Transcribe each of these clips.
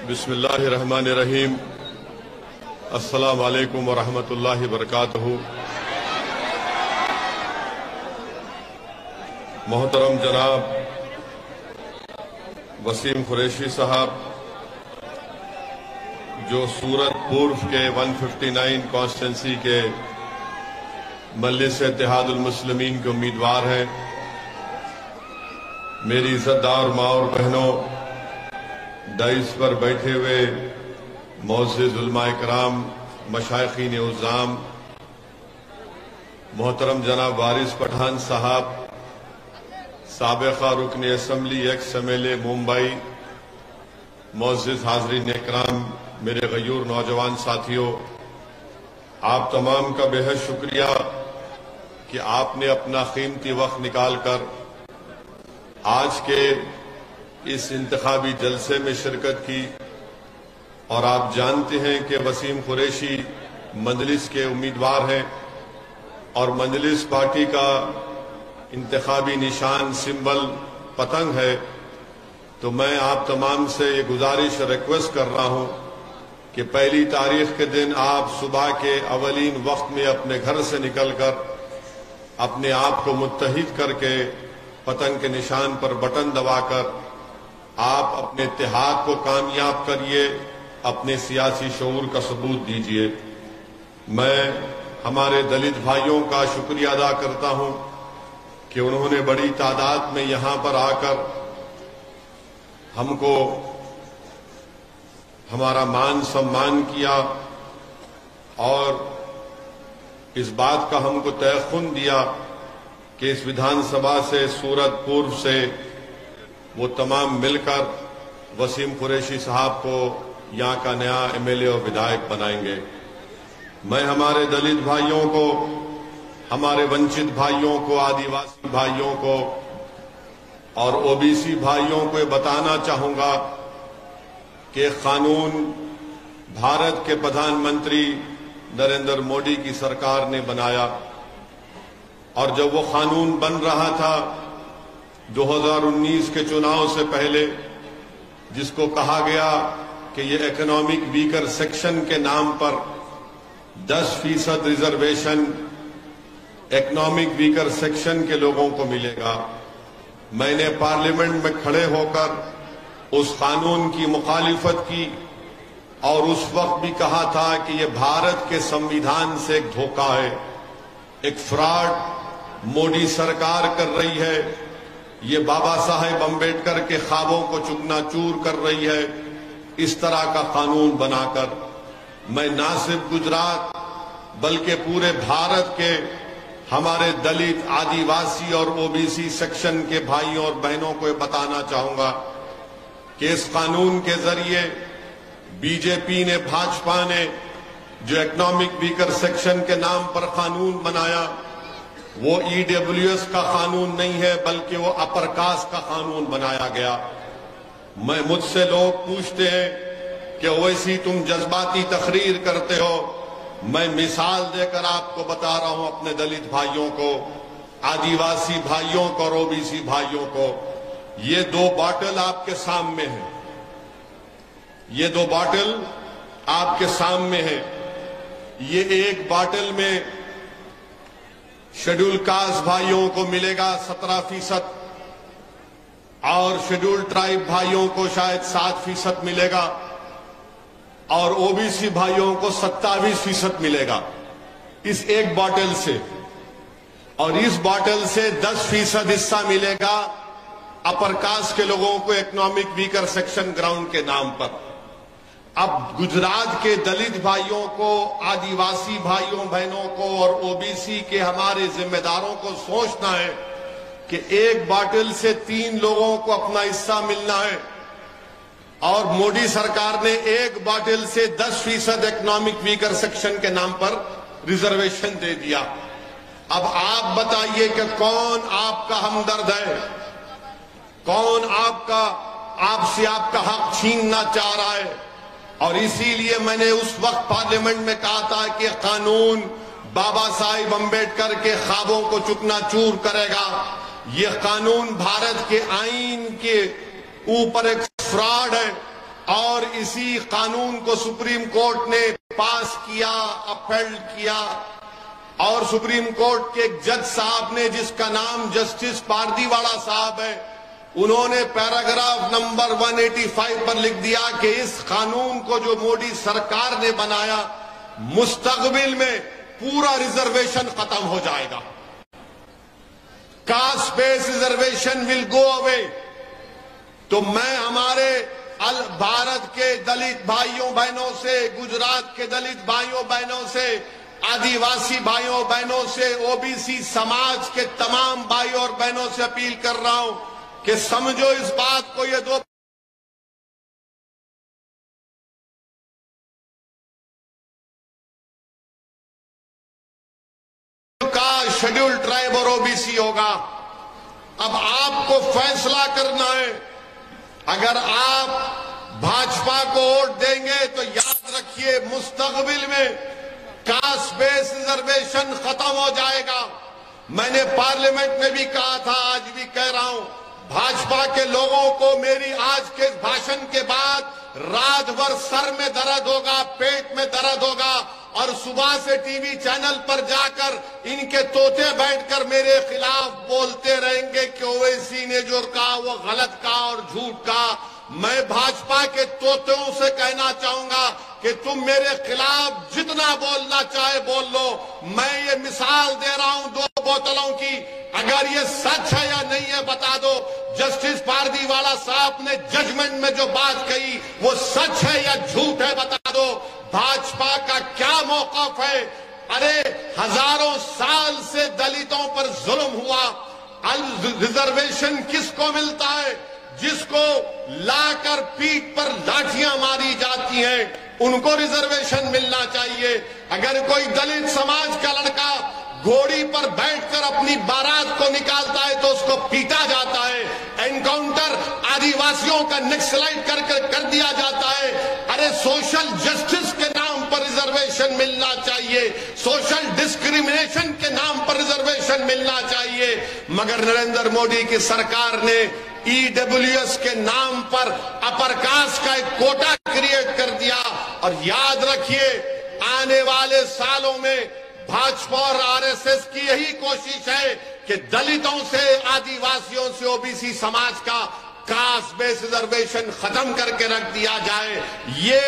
बिस्मिल्लाहिर्रहमानिर्रहीम। अस्सलामु अलैकुम वरहमतुल्लाहि वबरकातुहू। मोहतरम जनाब वसीम कुरैशी साहब, जो सूरत पूर्व के 159 कॉन्स्टिट्यूंसी के मजलिस इत्तेहादुल मुस्लिमीन के उम्मीदवार हैं, मेरी इज्जतदार माँ और बहनों, दाइस पर बैठे हुए मोअज़्ज़िज़ उलमाए कराम, मशाइखीन उज़्ज़ाम, मोहतरम जनाब वारिस पठान साहब, साबिक़ा रुकन असम्बली एक्स एमएलए मुंबई, मोअज़्ज़िज़ हाज़रीन इकराम, मेरे गयूर नौजवान साथियों, आप तमाम का बेहद शुक्रिया कि आपने अपना कीमती वक्त निकालकर आज के इस इंतखाबी जलसे में शिरकत की। और आप जानते हैं कि वसीम कुरैशी मजलिस के उम्मीदवार हैं और मजलिस पार्टी का इंतखाबी निशान सिंबल पतंग है। तो मैं आप तमाम से ये गुजारिश रिक्वेस्ट कर रहा हूं कि पहली तारीख के दिन आप सुबह के अवलीन वक्त में अपने घर से निकलकर अपने आप को मुत्तहिद करके पतंग के निशान पर बटन दबाकर आप अपने इत्तेहाद को कामयाब करिए, अपने सियासी शऊर का सबूत दीजिए। मैं हमारे दलित भाइयों का शुक्रिया अदा करता हूं कि उन्होंने बड़ी तादाद में यहां पर आकर हमको हमारा मान सम्मान किया और इस बात का हमको तयख्खुन दिया कि इस विधानसभा से सूरत पूर्व से वो तमाम मिलकर वसीम कुरैशी साहब को यहाँ का नया एमएलए और विधायक बनाएंगे। मैं हमारे दलित भाइयों को, हमारे वंचित भाइयों को, आदिवासी भाइयों को और ओबीसी भाइयों को बताना चाहूंगा कि कानून भारत के प्रधानमंत्री नरेंद्र मोदी की सरकार ने बनाया और जब वो कानून बन रहा था 2019 के चुनाव से पहले, जिसको कहा गया कि ये इकोनॉमिक वीकर सेक्शन के नाम पर 10% रिजर्वेशन इकोनॉमिक वीकर सेक्शन के लोगों को मिलेगा, मैंने पार्लियामेंट में खड़े होकर उस कानून की मुखालिफत की और उस वक्त भी कहा था कि ये भारत के संविधान से एक धोखा है, एक फ्रॉड मोदी सरकार कर रही है, ये बाबा साहेब अम्बेडकर के ख्वाबों को चूर कर रही है। इस तरह का कानून बनाकर मैं ना सिर्फ गुजरात बल्कि पूरे भारत के हमारे दलित, आदिवासी और ओबीसी सेक्शन के भाइयों और बहनों को बताना चाहूंगा कि इस कानून के जरिए बीजेपी ने, भाजपा ने जो इकोनॉमिक वीकर सेक्शन के नाम पर कानून बनाया, वो ईडब्ल्यूएस का कानून नहीं है बल्कि वो अपर कास्ट का कानून बनाया गया। मुझसे लोग पूछते हैं कि ओवैसी तुम जज्बाती तकरीर करते हो। मैं मिसाल देकर आपको बता रहा हूं अपने दलित भाइयों को, आदिवासी भाइयों को और ओबीसी भाइयों को, ये दो बॉटल आपके सामने हैं, ये दो बॉटल आपके सामने हैं। ये एक बॉटल में शेड्यूल कास्ट भाइयों को मिलेगा 17% और शेड्यूल ट्राइब भाइयों को शायद 7% मिलेगा और ओबीसी भाइयों को 27% मिलेगा इस एक बॉटल से। और इस बॉटल से 10% हिस्सा मिलेगा अपर कास्ट के लोगों को इकोनॉमिक वीकर सेक्शन ग्राउंड के नाम पर। अब गुजरात के दलित भाइयों को, आदिवासी भाइयों बहनों को और ओबीसी के हमारे जिम्मेदारों को सोचना है कि एक बॉटल से 3 लोगों को अपना हिस्सा मिलना है और मोदी सरकार ने एक बॉटल से 10% इकोनॉमिक वीकर सेक्शन के नाम पर रिजर्वेशन दे दिया। अब आप बताइए कि कौन आपका हमदर्द है, कौन आपसे आपका हक छीनना चाह रहा है। और इसीलिए मैंने उस वक्त पार्लियामेंट में कहा था कि कानून बाबा साहिब अम्बेडकर के ख्वाबों को चूर करेगा। ये कानून भारत के आईन के ऊपर एक फ्रॉड है और इसी कानून को सुप्रीम कोर्ट ने पास किया, अपहेल्ड किया, और सुप्रीम कोर्ट के एक जज साहब ने, जिसका नाम जस्टिस पारदीवाला साहब है, उन्होंने पैराग्राफ नंबर 185 पर लिख दिया कि इस कानून को जो मोदी सरकार ने बनाया, मुस्तकबिल में पूरा रिजर्वेशन खत्म हो जाएगा। Caste based reservation will go away. तो मैं हमारे भारत के दलित भाइयों बहनों से, गुजरात के दलित भाइयों बहनों से, आदिवासी भाइयों बहनों से, ओबीसी समाज के तमाम भाइयों और बहनों से अपील कर रहा हूं कि समझो इस बात को, ये दो का शेड्यूल ट्राइब और ओबीसी होगा। अब आपको फैसला करना है। अगर आप भाजपा को वोट देंगे तो याद रखिए, मुस्तकबिल में कास्ट बेस्ड रिजर्वेशन खत्म हो जाएगा। मैंने पार्लियामेंट में भी कहा था, आज भी कह रहा हूं, भाजपा के लोगों को मेरी आज के भाषण के बाद रात भर सर में दर्द होगा, पेट में दर्द होगा, और सुबह से टीवी चैनल पर जाकर इनके तोते बैठकर मेरे खिलाफ बोलते रहेंगे कि ओवैसी ने जो कहा वो गलत कहा और झूठ कहा। मैं भाजपा के तोतों से कहना चाहूंगा कि तुम मेरे खिलाफ जितना बोलना चाहे बोल लो। मैं ये मिसाल दे रहा हूं 2 बोतलों की, अगर ये सच है या नहीं है बता दो। जस्टिस पारदीवाला साहब ने जजमेंट में जो बात कही वो सच है या झूठ है बता दो। भाजपा का क्या मौक़िफ़ है? अरे हजारों साल से दलितों पर जुल्म हुआ। रिजर्वेशन किसको मिलता है? जिसको लाकर पीठ पर लाठियां मारी जाती हैं, उनको रिजर्वेशन मिलना चाहिए। अगर कोई दलित समाज का लड़का घोड़ी पर बैठकर अपनी बारात को निकालता है तो उसको पीटा जाता है। एनकाउंटर आदिवासियों का नक्सलाइट कर दिया जाता है। अरे सोशल जस्टिस के नाम पर रिजर्वेशन मिलना चाहिए, सोशल डिस्क्रिमिनेशन के नाम पर रिजर्वेशन मिलना चाहिए। मगर नरेंद्र मोदी की सरकार ने ईडब्ल्यूएस के नाम पर अपर कास्ट का एक कोटा क्रिएट कर दिया। और याद रखिए, आने वाले सालों में भाजपा और आरएसएस की यही कोशिश है कि दलितों से, आदिवासियों से, ओबीसी समाज का कास्ट बेस्ड रिजर्वेशन खत्म करके रख दिया जाए। ये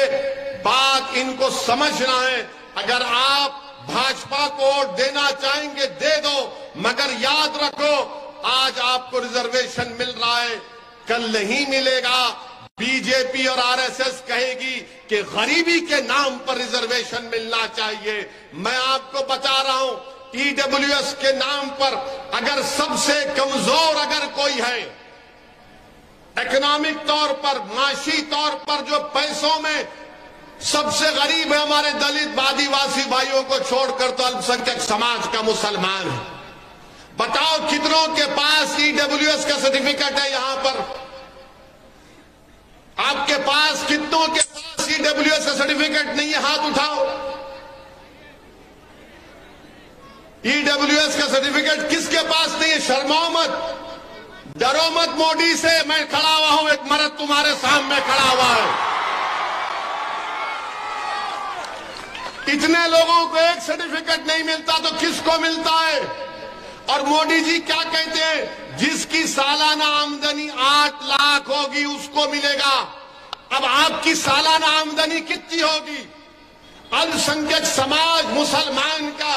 बात इनको समझना है। अगर आप भाजपा को वोट देना चाहेंगे दे दो, मगर याद रखो, आज आपको रिजर्वेशन मिल रहा है, कल नहीं मिलेगा। बीजेपी और आरएसएस कहेगी कि गरीबी के नाम पर रिजर्वेशन मिलना चाहिए। मैं आपको बता रहा हूं, ईडब्ल्यूएस के नाम पर अगर सबसे कमजोर अगर कोई है, इकोनॉमिक तौर पर, माशी तौर पर, जो पैसों में सबसे गरीब है हमारे दलित आदिवासी भाइयों को छोड़कर, तो अल्पसंख्यक समाज का मुसलमान है। बताओ कितनों के पास ईडब्ल्यूएस का सर्टिफिकेट है? यहां पर आपके पास कितनों के पास ईडब्ल्यूएस का सर्टिफिकेट नहीं है? हाथ उठाओ। ईडब्ल्यूएस का सर्टिफिकेट किसके पास नहीं है? शर्माओ मत, डरो मत मोदी से। मैं खड़ा हुआ हूं, एक मर्द तुम्हारे सामने खड़ा हुआ है। इतने लोगों को एक सर्टिफिकेट नहीं मिलता तो किसको मिलता है? और मोदी जी क्या कहते हैं? जिसकी सालाना आमदनी 8 लाख होगी उसको मिलेगा। अब आपकी सालाना आमदनी कितनी होगी? अल्पसंख्यक समाज मुसलमान का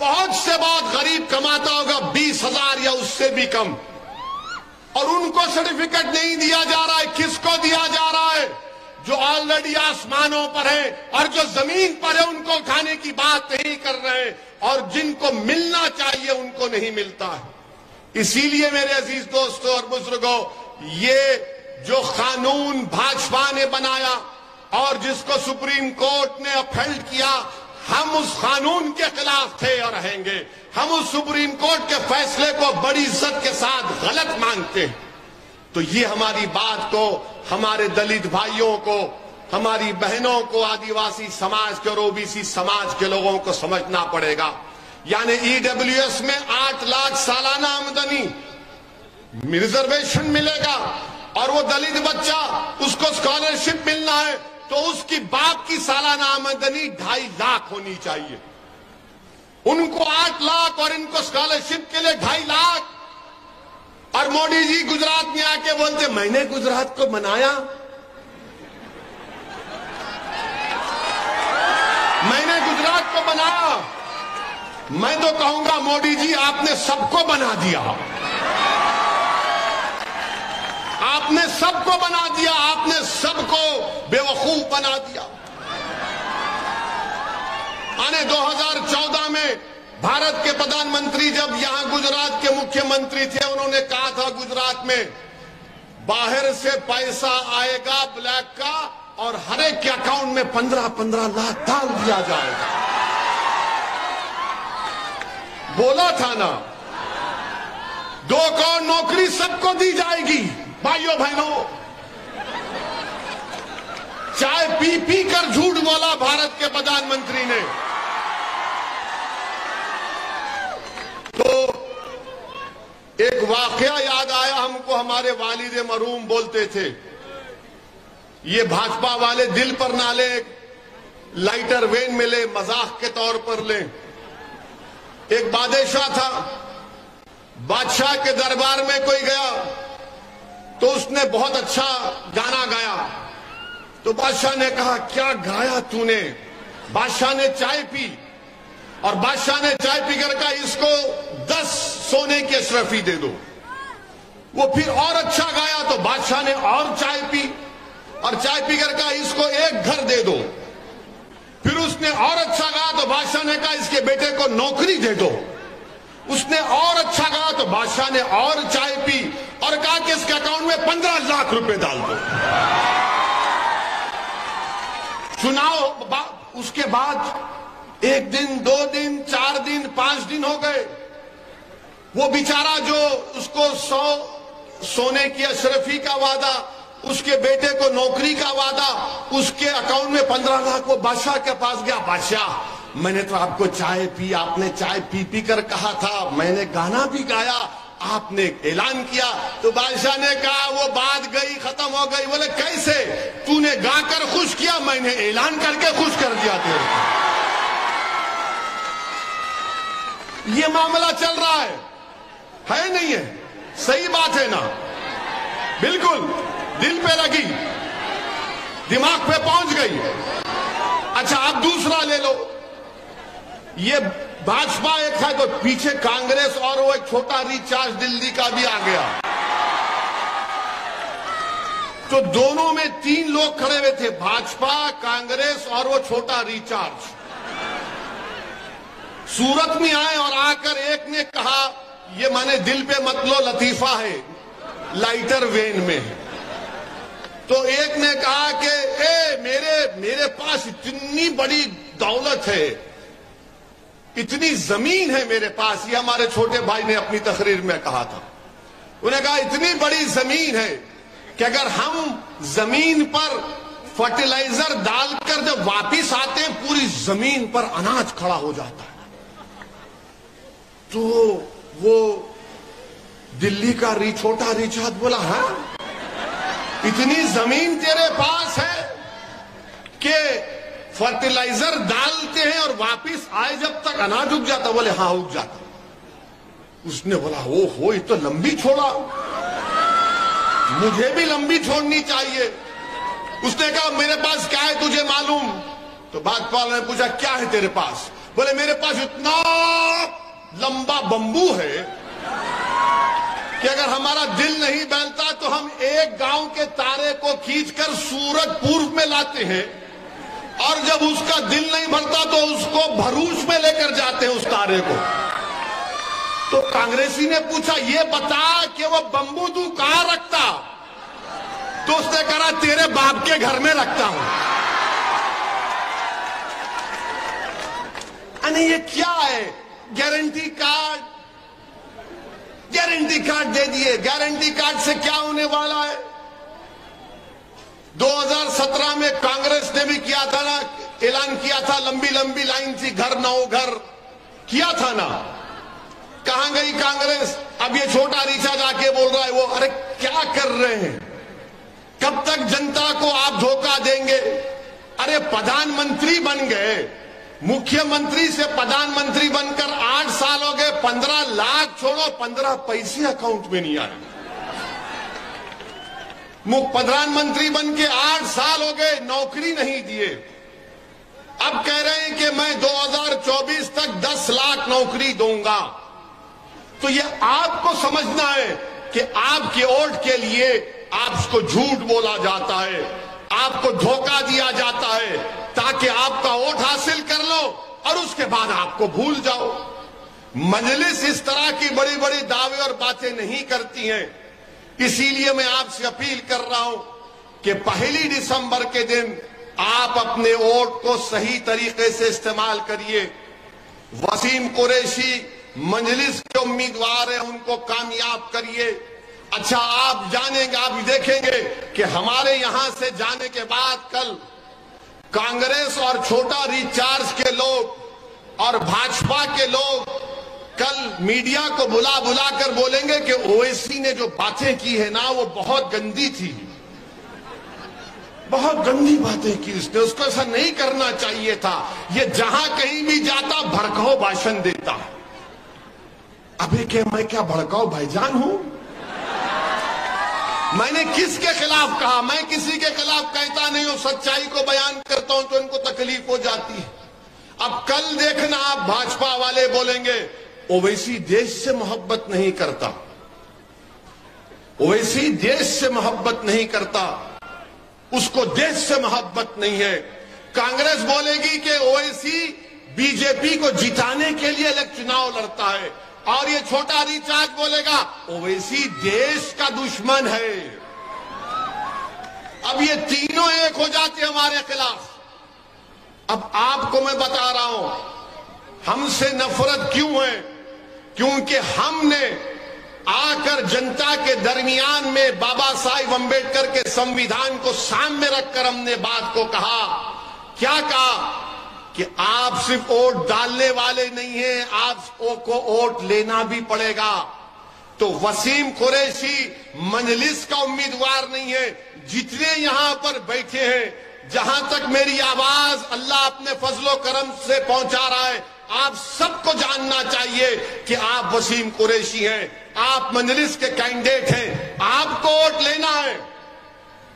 बहुत से बहुत गरीब कमाता होगा 20,000 या उससे भी कम, और उनको सर्टिफिकेट नहीं दिया जा रहा है। किसको दिया जा रहा है? जो ऑलरेडी आसमानों पर है और जो जमीन पर है उनको उठाने की बात नहीं कर रहे हैं, और जिनको मिलना चाहिए उनको नहीं मिलता है। इसीलिए मेरे अजीज दोस्तों और बुजुर्गों, ये जो कानून भाजपा ने बनाया और जिसको सुप्रीम कोर्ट ने अपहेल्ड किया, हम उस कानून के खिलाफ थे और रहेंगे। हम उस सुप्रीम कोर्ट के फैसले को बड़ी इज्जत के साथ गलत मानते हैं। तो ये हमारी बात को हमारे दलित भाइयों को, हमारी बहनों को, आदिवासी समाज के और ओबीसी समाज के लोगों को समझना पड़ेगा। यानी ईडब्ल्यूएस में 8 लाख सालाना आमदनी रिजर्वेशन मिलेगा, और वो दलित बच्चा, उसको स्कॉलरशिप मिलना है तो उसकी बाप की सालाना आमदनी 2.5 लाख होनी चाहिए। उनको 8 लाख और इनको स्कॉलरशिप के लिए 2.5 लाख। और मोदी जी गुजरात में आके बोलते मैंने गुजरात को बनाया, मैंने गुजरात को बनाया। मैं तो कहूंगा मोदी जी आपने सबको बना दिया, आपने सबको बना दिया, आपने सबको बेवकूफ बना दिया। आने 2014 में भारत के प्रधानमंत्री जब यहां गुजरात के मुख्यमंत्री थे, उन्होंने कहा था गुजरात में बाहर से पैसा आएगा ब्लैक का और हर एक के अकाउंट में 15-15 लाख डाल दिया जाएगा। बोला था ना, 2 करोड़ नौकरी सबको दी जाएगी। भाइयों बहनों, चाय पी पी कर झूठ बोला भारत के प्रधानमंत्री ने। तो एक वाकया याद आया हमको, हमारे वालिद मरहूम बोलते थे, ये भाजपा वाले दिल पर ना ले, लाइटर वेन में ले, मजाक के तौर पर ले। एक बादशाह था, बादशाह के दरबार में कोई गया तो उसने बहुत अच्छा गाना गाया। तो बादशाह ने कहा क्या गाया तूने? बादशाह ने चाय पी और बादशाह ने चाय पीकर कहा इसको 10 सोने की अशरफी दे दो। वो फिर और अच्छा गाया तो बादशाह ने और चाय पी और चाय पीकर कहा इसको 1 घर दे दो। फिर उसने और अच्छा गाया तो बादशाह ने कहा इसके बेटे को नौकरी दे दो। उसने और अच्छा गाया तो बादशाह ने और चाय पी और कहा कि इसके अकाउंट में 15 लाख रुपए डाल दो। चुनाव उसके बाद 1 दिन, 2 दिन, 4 दिन, 5 दिन हो गए। वो बेचारा जो उसको 100 सोने की अशरफी का वादा, उसके बेटे को नौकरी का वादा, उसके अकाउंट में 15 लाख, वो बादशाह के पास गया। बादशाह, मैंने तो आपको चाय पी, आपने चाय पी पी कर कहा था, मैंने गाना भी गाया, आपने ऐलान किया। तो बादशाह ने कहा वो बात गई, खत्म हो गई। बोले कैसे? तूने गाकर खुश किया, मैंने ऐलान करके खुश कर दिया तेरे। ये मामला चल रहा है नहीं है? सही बात है ना? बिल्कुल दिल पे लगी, दिमाग पे पहुंच गई। अच्छा, अब दूसरा ले लो। ये भाजपा एक है तो पीछे कांग्रेस और वो एक छोटा रिचार्ज दिल्ली का भी आ गया। तो दोनों में 3 लोग खड़े हुए थे, भाजपा, कांग्रेस और वो छोटा रिचार्ज। सूरत में आए और आकर एक ने कहा ये माने दिल पे मत लो, लतीफा है, लाइटर वेन में है। तो एक ने कहा कि मेरे पास इतनी बड़ी दौलत है, इतनी जमीन है मेरे पास। ये हमारे छोटे भाई ने अपनी तकरीर में कहा था। उन्हें कहा इतनी बड़ी जमीन है कि अगर हम जमीन पर फर्टिलाइजर डालकर जब वापिस आते हैं पूरी जमीन पर अनाज खड़ा हो जाता है। तो वो दिल्ली का छोटा रिचार्ज बोला हाँ, इतनी जमीन तेरे पास है कि फर्टिलाइजर डालते हैं और वापिस आए जब तक अनाज उग जाता? बोले हाँ उग जाता। उसने बोला ओहो, ये तो लंबी छोड़ा, मुझे भी लंबी छोड़नी चाहिए। उसने कहा मेरे पास क्या है तुझे मालूम? तो बादशाह ने पूछा क्या है तेरे पास? बोले मेरे पास इतना लंबा बंबू है कि अगर हमारा दिल नहीं बहलता तो हम एक गांव के तारे को खींचकर सूरज पूर्व में लाते हैं और जब उसका दिल नहीं भरता तो उसको भरूच में लेकर जाते हैं उस तारे को। तो कांग्रेसी ने पूछा ये बता कि वो बंबू तू कहां रखता? तो उसने कहा तेरे बाप के घर में रखता हूं। अरे ये क्या है? गारंटी कार्ड, गारंटी कार्ड दे दिए। गारंटी कार्ड से क्या होने वाला है? 2017 में कांग्रेस ने भी किया था ना, ऐलान किया था, लंबी लंबी लाइन थी, घर नौ घर किया था ना। कहां गई कांग्रेस? अब ये छोटा रिचार्ज आके बोल रहा है वो, अरे क्या कर रहे हैं? कब तक जनता को आप धोखा देंगे? अरे प्रधानमंत्री बन गए, मुख्यमंत्री से प्रधानमंत्री बनकर 8 साल हो गए, 15 लाख छोड़ो 15 पैसे अकाउंट में नहीं आए। प्रधानमंत्री बन के 8 साल हो गए, नौकरी नहीं दिए। अब कह रहे हैं कि मैं 2024 तक 10 लाख नौकरी दूंगा। तो ये आपको समझना है कि आपके वोट के लिए आपको झूठ बोला जाता है, आपको धोखा दिया जाता है ताकि आपका वोट हासिल कर लो और उसके बाद आपको भूल जाओ। मजलिस इस तरह की बड़ी बड़ी दावे और बातें नहीं करती हैं। इसीलिए मैं आपसे अपील कर रहा हूं कि 1 दिसंबर के दिन आप अपने वोट को सही तरीके से इस्तेमाल करिए। वसीम कुरैशी मजलिस के उम्मीदवार हैं, उनको कामयाब करिए। अच्छा, आप जानेंगे, आप देखेंगे कि हमारे यहां से जाने के बाद कल कांग्रेस और छोटा रिचार्ज के लोग और भाजपा के लोग कल मीडिया को बुला बुला कर बोलेंगे कि ओवैसी ने जो बातें की है ना, वो बहुत गंदी थी, बहुत गंदी बातें की उसने, उसको ऐसा नहीं करना चाहिए था। ये जहां कहीं भी जाता भड़काऊ भाषण देता। अबे क्या मैं क्या भड़काऊ भाईजान हूं? मैंने किसके खिलाफ कहा? मैं किसी के खिलाफ कहता नहीं हूं, सच्चाई को बयान करता हूं तो इनको तकलीफ हो जाती है। अब कल देखना, आप भाजपा वाले बोलेंगे ओवैसी देश से मोहब्बत नहीं करता, ओवैसी देश से मोहब्बत नहीं करता, उसको देश से मोहब्बत नहीं है। कांग्रेस बोलेगी कि ओवैसी बीजेपी को जिताने के लिए चुनाव लड़ता है, और ये छोटा रिचार्ज बोलेगा ओवैसी देश का दुश्मन है। अब ये तीनों एक हो जाते हमारे खिलाफ। अब आपको मैं बता रहा हूं हमसे नफरत क्यों है, क्योंकि हमने आकर जनता के दरमियान में बाबा साहिब अम्बेडकर के संविधान को सामने रखकर हमने बात को कहा। क्या कहा कि आप सिर्फ वोट डालने वाले नहीं हैं, आपको वोट लेना भी पड़ेगा। तो वसीम कुरैशी मजलिस का उम्मीदवार नहीं है। जितने यहां पर बैठे हैं, जहां तक मेरी आवाज अल्लाह अपने फजलो करम से पहुंचा रहा है, आप सबको जानना चाहिए कि आप वसीम कुरैशी हैं, आप मजलिस के कैंडिडेट हैं, आपको वोट लेना है।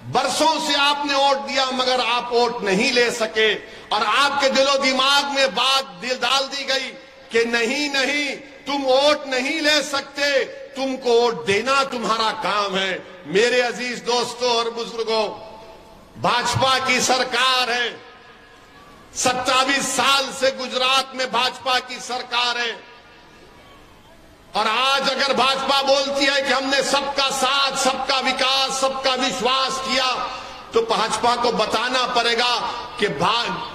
बरसों से आपने वोट दिया मगर आप वोट नहीं ले सके, और आपके दिलो दिमाग में बात डाल दी गई कि नहीं नहीं तुम वोट नहीं ले सकते, तुमको वोट देना तुम्हारा काम है। मेरे अजीज दोस्तों और बुजुर्गों, भाजपा की सरकार है, 27 साल से गुजरात में भाजपा की सरकार है, और आज अगर भाजपा बोलती है कि हमने सबका साथ, सबका विकास, सबका विश्वास किया, तो भाजपा को बताना पड़ेगा कि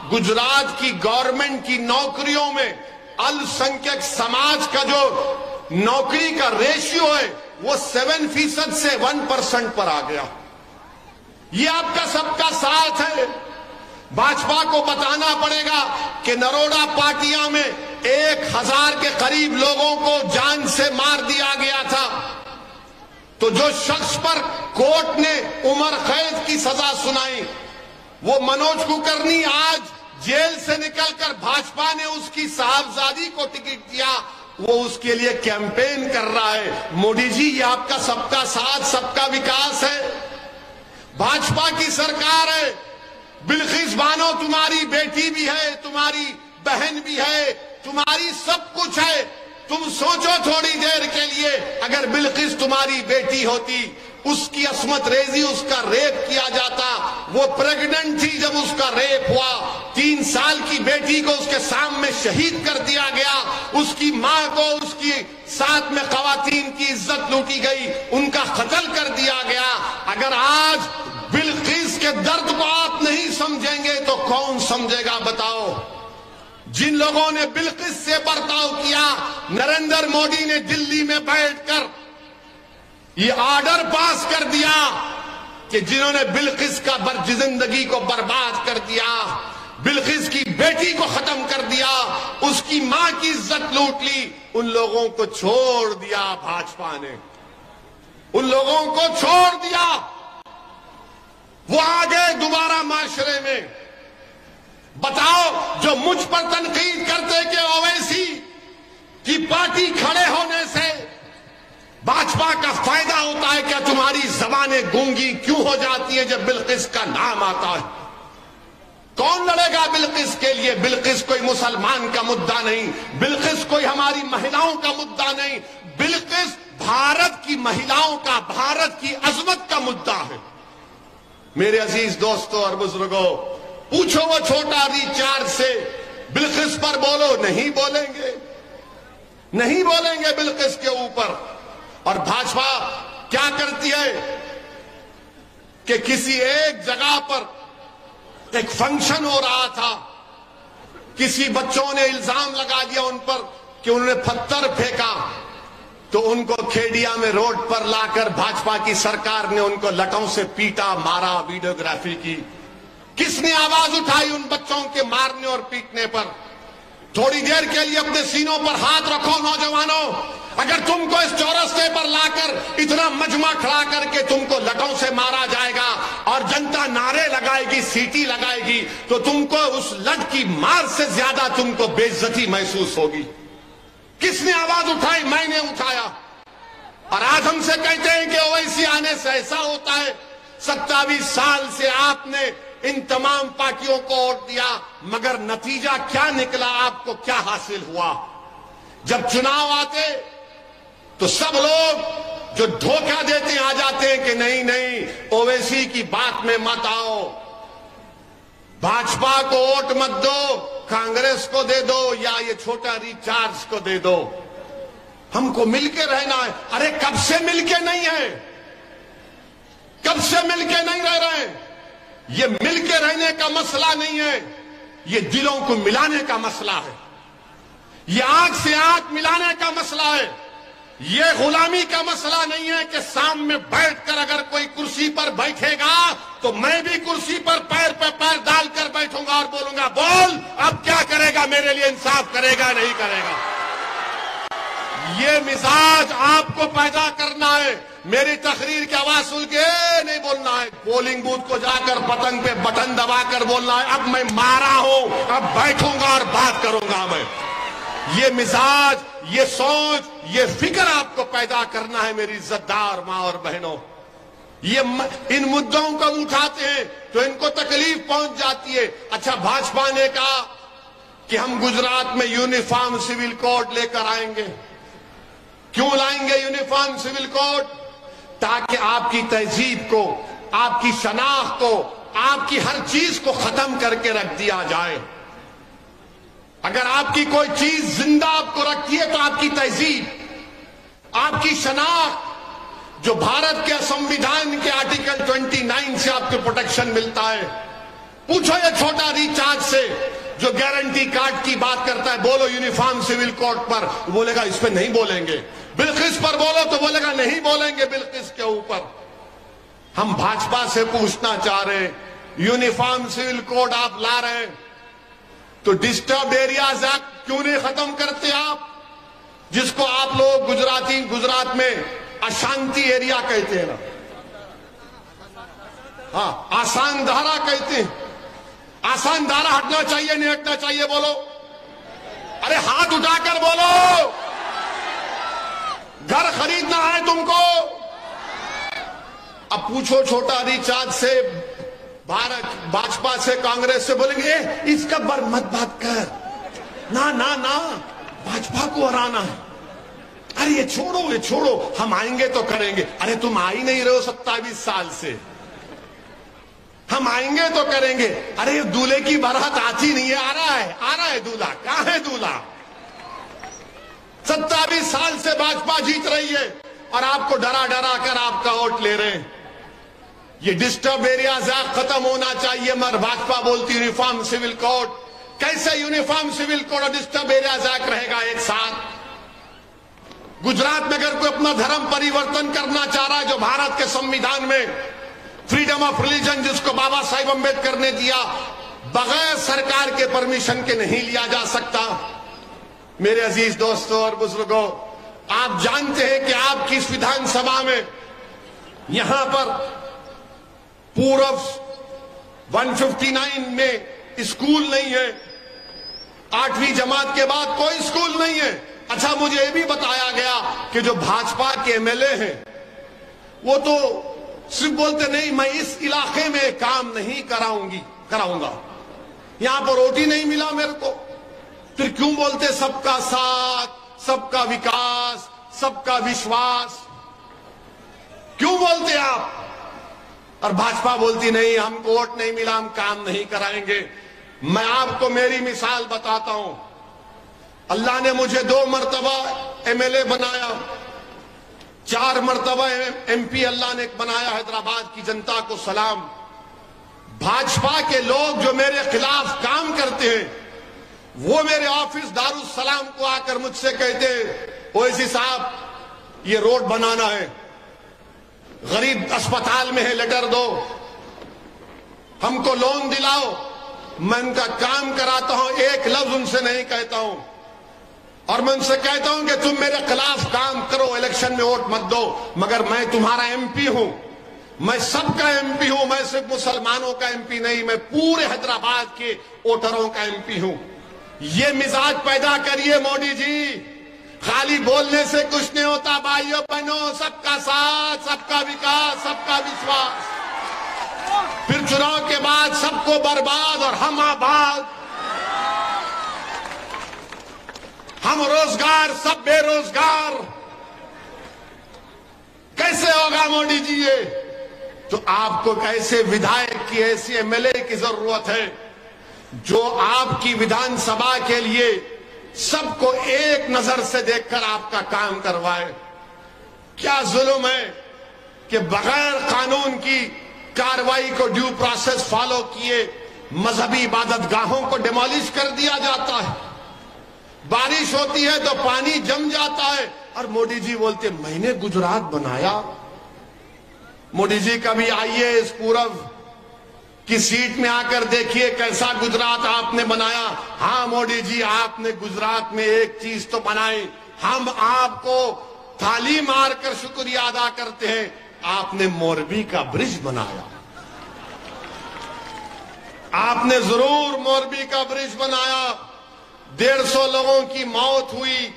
गुजरात की गवर्नमेंट की नौकरियों में अल्पसंख्यक समाज का जो नौकरी का रेशियो है वो 7% से 1% पर आ गया। ये आपका सबका साथ है। भाजपा को बताना पड़ेगा कि नरोड़ा पाटिया में 1000 के करीब लोगों को जान से मार दिया गया था, तो जो शख्स पर कोर्ट ने उम्र कैद की सजा सुनाई, वो मनोज कुलकर्णी आज जेल से निकलकर भाजपा ने उसकी साहबजादी को टिकट दिया, वो उसके लिए कैंपेन कर रहा है। मोदी जी, ये आपका सबका साथ, सबका विकास है। भाजपा की सरकार है। बिल्किस बानो तुम्हारी बेटी भी है, तुम्हारी बहन भी है, तुम्हारी सब कुछ है। तुम सोचो थोड़ी देर के लिए, अगर बिल्किस तुम्हारी बेटी होती, उसकी अस्मत रेजी, उसका रेप किया जाता, वो प्रेग्नेंट थी जब उसका रेप हुआ, 3 साल की बेटी को उसके सामने शहीद कर दिया गया, उसकी मां को, उसकी साथ में खवातीन की इज्जत लूटी गई, उनका कत्ल कर दिया गया। अगर आज बिल्किस के दर्द को आप नहीं समझेंगे तो कौन समझेगा बताओ। जिन लोगों ने बिल्किस से बर्ताव किया, नरेंद्र मोदी ने दिल्ली में बैठकर ये ऑर्डर पास कर दिया कि जिन्होंने बिल्किस का जिंदगी को बर्बाद कर दिया, बिल्किस की बेटी को खत्म कर दिया, उसकी मां की इज्जत लूट ली, उन लोगों को छोड़ दिया भाजपा ने, उन लोगों को छोड़ दिया। वो आ गए दोबारा माशरे में। बताओ, जो मुझ पर तनकीद करते कि ओवैसी की पार्टी खड़े होने से भाजपा का फायदा होता है, क्या तुम्हारी जबानें गूंगी क्यों हो जाती है जब बिल्किस का नाम आता है? कौन लड़ेगा बिल्किस के लिए? बिल्किस कोई मुसलमान का मुद्दा नहीं, बिल्किस कोई हमारी महिलाओं का मुद्दा नहीं, बिल्किस भारत की महिलाओं का, भारत की अजमत का मुद्दा है। मेरे अजीज दोस्तों और बुजुर्गों, पूछो वो छोटा रिचार्ज से बिल्किस पर बोलो, नहीं बोलेंगे, नहीं बोलेंगे बिल्किस के ऊपर। और भाजपा क्या करती है कि किसी एक जगह पर एक फंक्शन हो रहा था, किसी बच्चों ने इल्जाम लगा दिया उन पर कि उन्होंने पत्थर फेंका, तो उनको खेड़िया में रोड पर लाकर भाजपा की सरकार ने उनको लटों से पीटा, मारा, वीडियोग्राफी की। किसने आवाज उठाई उन बच्चों के मारने और पीटने पर? थोड़ी देर के लिए अपने सीनों पर हाथ रखो नौजवानों। अगर तुमको इस चौरस्ते पर लाकर इतना मजमा खड़ा करके तुमको लटों से मारा जाएगा और जनता नारे लगाएगी, सीटी लगाएगी, तो तुमको उस लट की मार से ज्यादा तुमको बेइज्जती महसूस होगी। किसने आवाज उठाई? मैंने उठाया। और आज हमसे कहते हैं कि ओवैसी आने से ऐसा होता है। 27 साल से आपने इन तमाम पार्टियों को वोट दिया, मगर नतीजा क्या निकला? आपको क्या हासिल हुआ? जब चुनाव आते तो सब लोग जो धोखा देते आ जाते हैं कि नहीं नहीं, ओवैसी की बात में मत आओ, भाजपा को वोट मत दो, कांग्रेस को दे दो या ये छोटा रिचार्ज को दे दो, हमको मिलके रहना है। अरे कब से मिलके नहीं है? कब से मिलके नहीं रह रहे हैं? ये मिलके रहने का मसला नहीं है, ये दिलों को मिलाने का मसला है, ये आंख से आंख मिलाने का मसला है। ये गुलामी का मसला नहीं है कि सामने बैठकर अगर कोई कुर्सी पर बैठेगा तो मैं भी कुर्सी पर पैर पे पैर डालकर बैठूंगा और बोलूंगा, बोल अब क्या करेगा, मेरे लिए इंसाफ करेगा नहीं करेगा। ये मिजाज आपको पैदा करना है। मेरी तकरीर की आवाज सुन के नहीं बोलना है, पोलिंग बूथ को जाकर पतंग पे बटन दबाकर बोलना है, अब मैं मारा हूं, अब बैठूंगा और बात करूंगा मैं। ये मिजाज, ये सोच, ये फिक्र आपको पैदा करना है मेरी इज्जतदार मां और बहनों। ये इन मुद्दों को उठाते हैं तो इनको तकलीफ पहुंच जाती है। अच्छा, भाजपा ने कहा कि हम गुजरात में यूनिफॉर्म सिविल कोड लेकर आएंगे। क्यों लाएंगे यूनिफॉर्म सिविल कोड? ताकि आपकी तहजीब को, आपकी शनाख्त को, आपकी हर चीज को खत्म करके रख दिया जाए। अगर आपकी कोई चीज जिंदा आपको रखती है तो आपकी तहजीब, आपकी शनाख्त, जो भारत के संविधान के आर्टिकल 29 से आपको प्रोटेक्शन मिलता है। पूछो ये छोटा रिचार्ज से जो गारंटी कार्ड की बात करता है, बोलो यूनिफॉर्म सिविल कोड पर, बोलेगा इस पे नहीं बोलेंगे। बिल्किस पर बोलो तो बोलेगा नहीं बोलेंगे बिल्किस के ऊपर। हम भाजपा से पूछना चाह रहे हैं, यूनिफॉर्म सिविल कोड आप ला रहे हैं तो डिस्टर्ब एरियाज एक्ट क्यों नहीं खत्म करते आप, जिसको आप लोग गुजरात में अशांति एरिया कहते हैं ना, हाँ, आसान धारा कहते हैं। आसान धारा हटना चाहिए नहीं हटना चाहिए? बोलो, अरे हाथ उठाकर बोलो। घर खरीदना है तुमको? अब पूछो छोटा रिचार्ज से, भाजपा से, कांग्रेस से, बोलेंगे इसका बर मत बात कर, ना ना ना, भाजपा को हराना है। अरे ये छोड़ो, हम आएंगे तो करेंगे। अरे तुम आ ही नहीं रहे हो 27 साल से, हम आएंगे तो करेंगे। अरे ये दूल्हे की बारात आती नहीं है, आ रहा है दूल्हा, कहां है दूल्हा? 27 साल से भाजपा जीत रही है और आपको डरा कर आपका वोट ले रहे हैं। ये डिस्टर्ब एरियाज एक्ट खत्म होना चाहिए। मगर भाजपा बोलती यूनिफॉर्म सिविल कोड। कैसे यूनिफॉर्म सिविल कोड और डिस्टर्ब एरियाज एक्ट रहेगा एक साथ? गुजरात में अगर कोई अपना धर्म परिवर्तन करना चाह रहा है, जो भारत के संविधान में फ्रीडम ऑफ रिलीजन जिसको बाबा साहिब अम्बेडकर ने दिया, बगैर सरकार के परमिशन के नहीं लिया जा सकता। मेरे अजीज दोस्तों और बुजुर्गों, आप जानते हैं कि आपकी इस विधानसभा में यहां पर पूरब 159 में स्कूल नहीं है, 8वीं जमात के बाद कोई स्कूल नहीं है। अच्छा, मुझे यह भी बताया गया कि जो भाजपा के एमएलए हैं वो तो सिर्फ बोलते नहीं मैं इस इलाके में काम नहीं कराऊंगा, यहां पर रोटी नहीं मिला मेरे को, फिर क्यों बोलते सबका साथ, सबका विकास, सबका विश्वास, क्यों बोलते आप? और भाजपा बोलती नहीं हमको वोट नहीं मिला, हम काम नहीं कराएंगे। मैं आपको मेरी मिसाल बताता हूं। अल्लाह ने मुझे 2 मरतबा एमएलए बनाया, 4 मरतबा एमपी अल्लाह ने बनाया। हैदराबाद की जनता को सलाम। भाजपा के लोग जो मेरे खिलाफ काम करते हैं वो मेरे ऑफिस दारुस्सलाम को आकर मुझसे कहते ओवैसी साहब ये रोड बनाना है, गरीब अस्पताल में है, लेटर दो, हमको लोन दिलाओ। मैं उनका काम कराता हूं, एक लफ्ज उनसे नहीं कहता हूं, और मैं उनसे कहता हूं कि तुम मेरे खिलाफ काम करो, इलेक्शन में वोट मत दो, मगर मैं तुम्हारा एमपी हूं, मैं सबका एमपी हूं, मैं सिर्फ मुसलमानों का एमपी नहीं, मैं पूरे हैदराबाद के वोटरों का एमपी हूं। ये मिजाज पैदा करिए मोदी जी, खाली बोलने से कुछ नहीं होता भाइयों बहनों। सबका साथ, सबका विकास, सबका विश्वास, फिर चुनाव के बाद सबको बर्बाद और हम आबाद, हम रोजगार सब बेरोजगार। कैसे होगा मोदी जी ये? तो आपको कैसे विधायक की, ऐसी एमएलए की जरूरत है जो आपकी विधानसभा के लिए सबको एक नजर से देखकर आपका काम करवाए। क्या जुल्म है कि बगैर कानून की कार्रवाई को, ड्यू प्रोसेस फॉलो किए, मजहबी इबादतगाहों को डिमोलिश कर दिया जाता है। बारिश होती है तो पानी जम जाता है और मोदी जी बोलते मैंने गुजरात बनाया। मोदी जी कभी आइए इस पूरब की सीट में आकर देखिए कैसा गुजरात आपने बनाया। हाँ मोदी जी, आपने गुजरात में एक चीज तो बनाई, हम आपको थाली मारकर शुक्रिया अदा करते हैं, आपने मोरबी का ब्रिज बनाया। आपने जरूर मोरबी का ब्रिज बनाया। 150 लोगों की मौत हुई,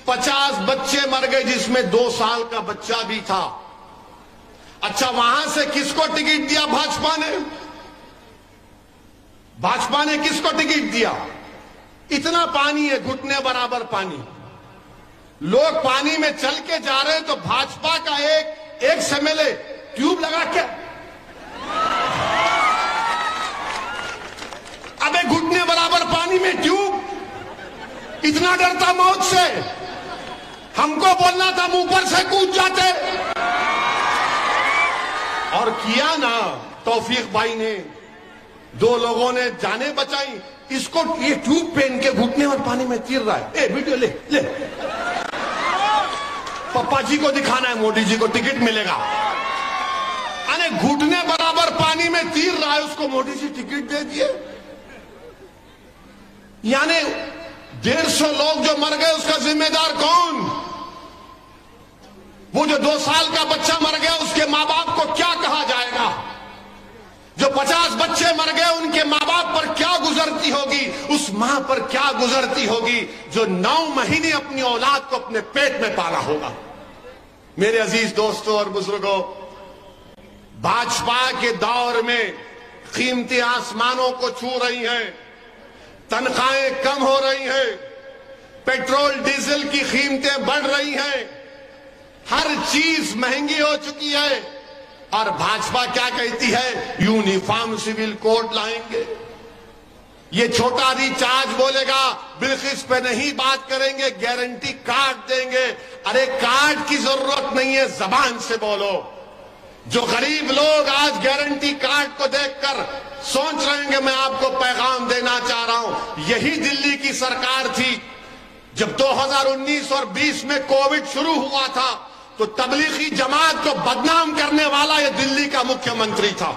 50 बच्चे मर गए जिसमें 2 साल का बच्चा भी था। अच्छा, वहां से किसको टिकट दिया भाजपा ने? भाजपा ने किसको टिकट दिया? इतना पानी है, घुटने बराबर पानी, लोग पानी में चल के जा रहे हैं तो भाजपा का एक एमएलए ट्यूब लगा के, अबे घुटने बराबर पानी में ट्यूब, इतना डरता मौत से? हमको बोलना था मुंह पर से कूद जाते। और किया ना, तौफीक भाई ने, 2 लोगों ने जाने बचाई। इसको ये ट्यूब पहन के घुटने और पानी में तीर रहा है। ए वीडियो ले ले, पप्पा जी को दिखाना है, मोदी जी को टिकट मिलेगा। अरे घुटने बराबर पानी में तीर रहा है, उसको मोदी जी टिकट दे दिए। यानी 150 लोग जो मर गए उसका जिम्मेदार कौन? वो जो 2 साल का बच्चा मर गया उसके मां बाप को क्या कहा जाएगा? जो 50 बच्चे मर गए उनके मां बाप पर क्या गुजरती होगी? उस मां पर क्या गुजरती होगी जो 9 महीने अपनी औलाद को अपने पेट में पाला होगा? मेरे अजीज दोस्तों और बुजुर्गों, भाजपा के दौर में कीमतें आसमानों को छू रही हैं, तनख्वाहें कम हो रही हैं, पेट्रोल डीजल की कीमतें बढ़ रही हैं, हर चीज महंगी हो चुकी है। और भाजपा क्या कहती है? यूनिफॉर्म सिविल कोड लाएंगे। ये छोटा रिचार्ज बोलेगा, बिल्किस पे नहीं बात करेंगे, गारंटी कार्ड देंगे। अरे कार्ड की जरूरत नहीं है, जबान से बोलो। जो गरीब लोग आज गारंटी कार्ड को देखकर सोच रहे हैं, मैं आपको पैगाम देना चाह रहा हूं, यही दिल्ली की सरकार थी जब 2019 और 20 में कोविड शुरू हुआ था तो तबलीगी जमात को बदनाम करने वाला यह दिल्ली का मुख्यमंत्री था।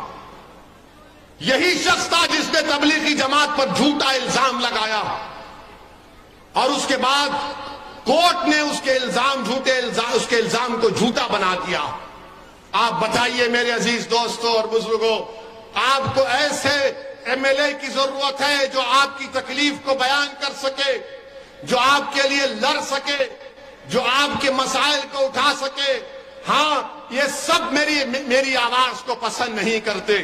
यही शख्स था जिसने तबलीगी जमात पर झूठा इल्जाम लगाया और उसके बाद कोर्ट ने उसके इल्जाम को झूठा बना दिया। आप बताइए मेरे अजीज दोस्तों और बुजुर्गों, आपको ऐसे एमएलए की जरूरत है जो आपकी तकलीफ को बयान कर सके, जो आपके लिए लड़ सके, जो आपके मसाइल को उठा सके। हाँ, ये सब मेरी आवाज को पसंद नहीं करते,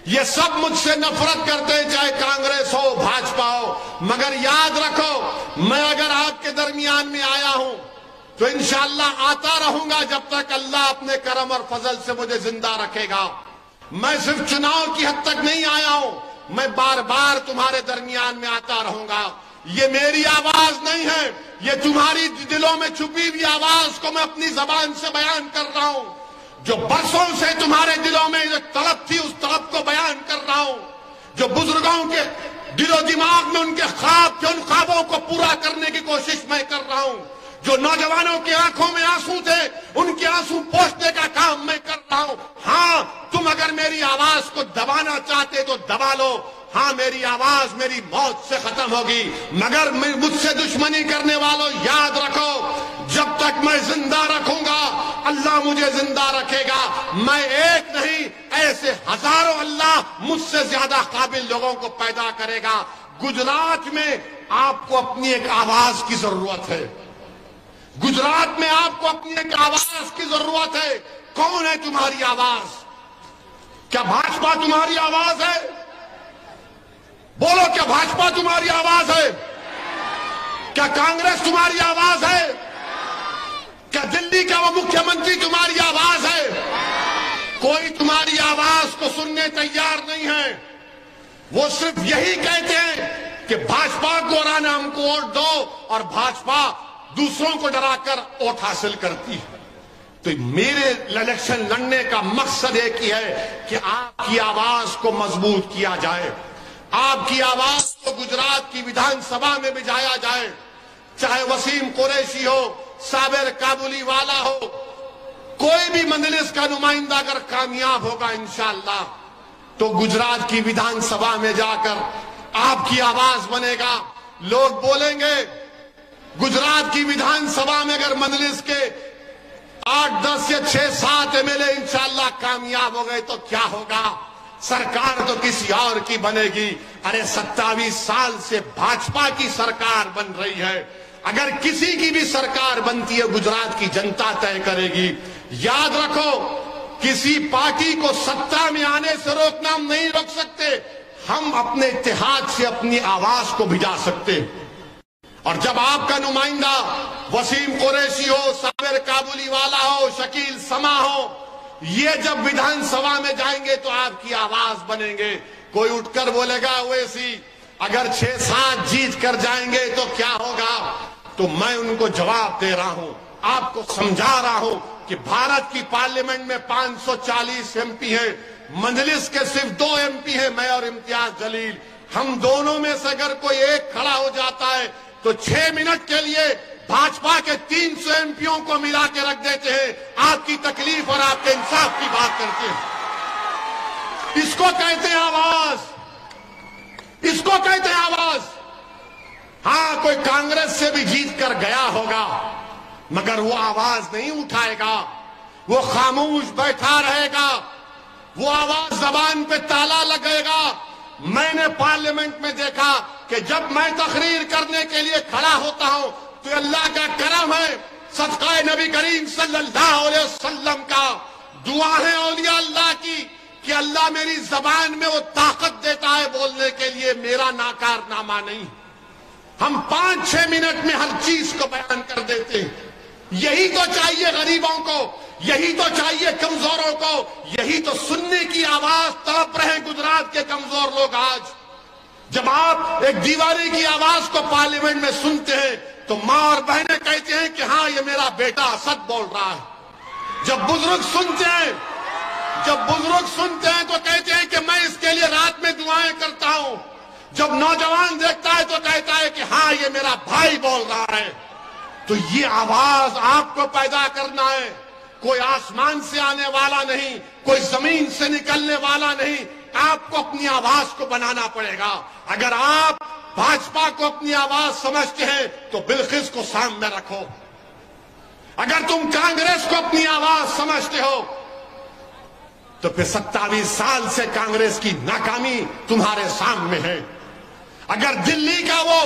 ये सब मुझसे नफरत करते हैं, चाहे कांग्रेस हो भाजपा हो। मगर याद रखो, मैं अगर आपके दरमियान में आया हूं तो इंशाअल्लाह आता रहूंगा जब तक अल्लाह अपने करम और फजल से मुझे जिंदा रखेगा। मैं सिर्फ चुनाव की हद तक नहीं आया हूं, मैं बार बार तुम्हारे दरमियान में आता रहूंगा। ये मेरी आवाज नहीं है, ये तुम्हारी दिलों में छुपी हुई आवाज को मैं अपनी जबान से बयान कर रहा हूं। जो बरसों से तुम्हारे दिलों में जो तड़प थी, उस तड़प को बयान कर रहा हूं। जो बुजुर्गों के दिलो दिमाग में उनके ख्वाब थे, उन ख्वाबों को पूरा करने की कोशिश मैं कर रहा हूं। जो नौजवानों की आंखों में आंसू थे, उनके आंसू पोंछने का काम मैं कर रहा हूं। हाँ, तुम अगर मेरी आवाज को दबाना चाहते तो दबा लो। हाँ, मेरी आवाज मेरी मौत से खत्म होगी, मगर मुझसे दुश्मनी करने वालों याद रखो, जब तक मैं जिंदा रखूंगा अल्लाह मुझे जिंदा रखेगा। मैं एक नहीं, ऐसे हजारों अल्लाह मुझसे ज्यादा काबिल लोगों को पैदा करेगा। गुजरात में आपको अपनी एक आवाज की जरूरत है, गुजरात में आपको अपनी एक आवाज की जरूरत है। कौन है तुम्हारी आवाज? क्या भाजपा तुम्हारी आवाज है? बोलो, क्या भाजपा तुम्हारी आवाज है? क्या कांग्रेस तुम्हारी आवाज है? क्या दिल्ली का वो मुख्यमंत्री तुम्हारी आवाज है? कोई तुम्हारी आवाज को सुनने तैयार नहीं है। वो सिर्फ यही कहते हैं कि भाजपा को राना हमको वोट दो, और भाजपा दूसरों को डराकर वोट हासिल करती है। तो मेरे इलेक्शन लड़ने का मकसद एक ही है कि आपकी आवाज को मजबूत किया जाए, आपकी आवाज को गुजरात की विधानसभा में भिजाया जाए। चाहे वसीम कुरैशी हो, साबिर काबुली वाला हो, कोई भी मजलिस का नुमाइंदा अगर कामयाब होगा इंशाअल्लाह, तो गुजरात की विधानसभा में जाकर आपकी आवाज बनेगा। लोग बोलेंगे गुजरात की विधानसभा में अगर मजलिस के 8, 10 या 6, 7 एमएलए इंशाअल्लाह कामयाब हो गए तो क्या होगा? सरकार तो किसी और की बनेगी। अरे 27 साल से भाजपा की सरकार बन रही है। अगर किसी की भी सरकार बनती है, गुजरात की जनता तय करेगी। याद रखो, किसी पार्टी को सत्ता में आने से रोकना हम नहीं रोक सकते, हम अपने इत्तेहाद से अपनी आवाज को भिजा सकते। और जब आपका नुमाइंदा वसीम कुरैशी हो, साबिर काबुली वाला हो, शकील समा हो, ये जब विधानसभा में जाएंगे तो आपकी आवाज बनेंगे। कोई उठकर बोलेगा ओवैसी अगर 6-7 जीत कर जाएंगे तो क्या होगा? तो मैं उनको जवाब दे रहा हूं, आपको समझा रहा हूं कि भारत की पार्लियामेंट में 540 एमपी हैं, मजलिस के सिर्फ 2 एमपी हैं, मैं और इम्तियाज जलील। हम दोनों में से अगर कोई एक खड़ा हो जाता है तो 6 मिनट के लिए भाजपा के 300 एमपीओं को मिला के रख देते हैं। आपकी तकलीफ और आपके इंसाफ की बात करते हैं। इसको कहते हैं आवाज, इसको कहते हैं आवाज। हाँ, कोई कांग्रेस से भी जीत कर गया होगा, मगर वो आवाज नहीं उठाएगा, वो खामोश बैठा रहेगा, वो आवाज जबान पे ताला लगेगा। मैंने पार्लियामेंट में देखा कि जब मैं तकरीर करने के लिए खड़ा होता हूं तो अल्लाह का करम है, सदका नबी करीम सल्लल्लाहु अलैहि वसल्लम का, दुआ है औलिया अल्लाह की कि अल्लाह मेरी जबान में वो ताकत देता है बोलने के लिए, मेरा नाकारनामा नहीं। हम 5-6 मिनट में हर चीज को बयान कर देते हैं। यही तो चाहिए गरीबों को, यही तो चाहिए कमजोरों को, यही तो सुनने की आवाज तड़प रहे गुजरात के कमजोर लोग आज। जब आप एक दीवारी की आवाज को पार्लियामेंट में सुनते हैं तो मां और बहनें कहते हैं कि हाँ, ये मेरा बेटा सच बोल रहा है। जब बुजुर्ग सुनते हैं, जब बुजुर्ग सुनते हैं तो कहते हैं कि मैं इसके लिए रात में दुआएं करता हूं। जब नौजवान देखता है तो कहता है कि हाँ, ये मेरा भाई बोल रहा है। तो ये आवाज आपको पैदा करना है, कोई आसमान से आने वाला नहीं, कोई जमीन से निकलने वाला नहीं, आपको अपनी आवाज को बनाना पड़ेगा। अगर आप भाजपा को अपनी आवाज समझते हैं तो बिल्किस को सामने रखो। अगर तुम कांग्रेस को अपनी आवाज समझते हो तो फिर 27 साल से कांग्रेस की नाकामी तुम्हारे सामने है। अगर दिल्ली का वो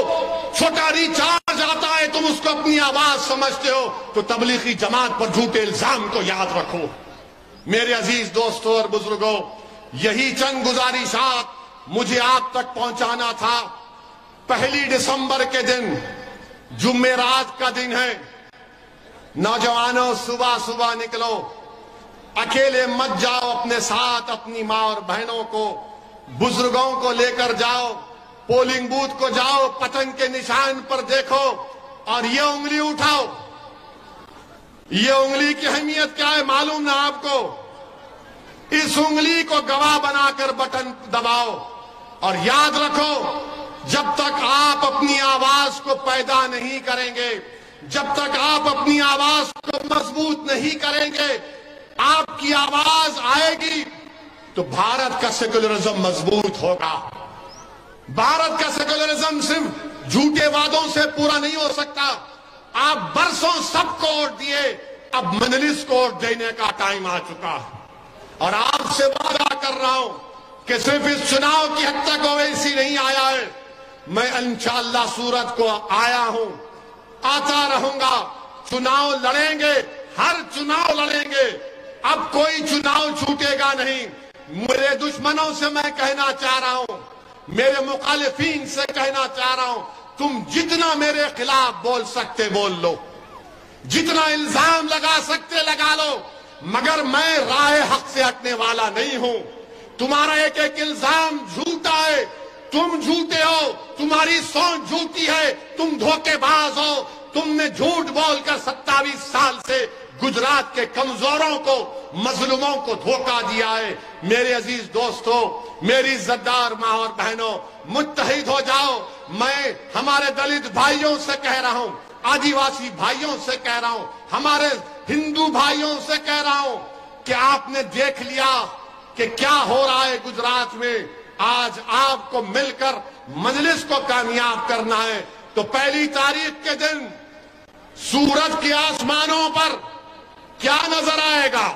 छोटा रिचार्ज आता है तुम उसको अपनी आवाज समझते हो, तो तबलीगी जमात पर झूठे इल्जाम को याद रखो। मेरे अजीज दोस्तों और बुजुर्गों, यही चंद गुजारिशात मुझे आप तक पहुंचाना था। 1 दिसंबर के दिन जुम्मेरात का दिन है। नौजवानों, सुबह सुबह निकलो, अकेले मत जाओ, अपने साथ अपनी मां और बहनों को, बुजुर्गों को लेकर जाओ। पोलिंग बूथ को जाओ, पतंग के निशान पर देखो और ये उंगली उठाओ। ये उंगली की अहमियत क्या है मालूम ना आपको? इस उंगली को गवाह बनाकर बटन दबाओ और याद रखो, जब तक आप अपनी आवाज को पैदा नहीं करेंगे, जब तक आप अपनी आवाज को मजबूत नहीं करेंगे, आपकी आवाज आएगी तो भारत का सेक्युलरिज्म मजबूत होगा। भारत का सेक्युलरिज्म सिर्फ झूठे वादों से पूरा नहीं हो सकता। आप बरसों सबको वोट दिए, अब मजलिस को वोट देने का टाइम आ चुका है। और आपसे वादा कर रहा हूं कि सिर्फ इस चुनाव की हद तक ओवैसी नहीं आया है, मैं इंशाअल्लाह सूरत को आया हूं, आता रहूंगा। चुनाव लड़ेंगे, हर चुनाव लड़ेंगे। अब कोई चुनाव छूटेगा नहीं। मेरे दुश्मनों से मैं कहना चाह रहा हूं, मेरे मुखालिफीन से कहना चाह रहा हूं, तुम जितना मेरे खिलाफ बोल सकते बोल लो, जितना इल्जाम लगा सकते लगा लो, मगर मैं राह हक से हटने वाला नहीं हूं। तुम्हारा एक एक इल्जाम झूठा है, तुम झूठे हो, तुम्हारी सोच झूठी है, तुम धोखेबाज हो। तुमने झूठ बोलकर 27 साल से गुजरात के कमजोरों को, मजलूमों को धोखा दिया है। मेरे अजीज दोस्तों, मेरी इज्जतदार मां और बहनों, मुत्तहिद हो जाओ। मैं हमारे दलित भाइयों से कह रहा हूं, आदिवासी भाइयों से कह रहा हूं, हमारे हिंदू भाइयों से कह रहा हूं कि आपने देख लिया कि क्या हो रहा है गुजरात में। आज आपको मिलकर मजलिस को कामयाब करना है। तो 1 तारीख के दिन सूरत के आसमानों पर क्या नजर आएगा?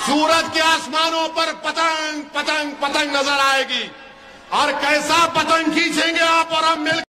सूरत के आसमानों पर पतंग पतंग पतंग नजर आएगी। और कैसा पतंग खींचेंगे आप और हम मिलकर?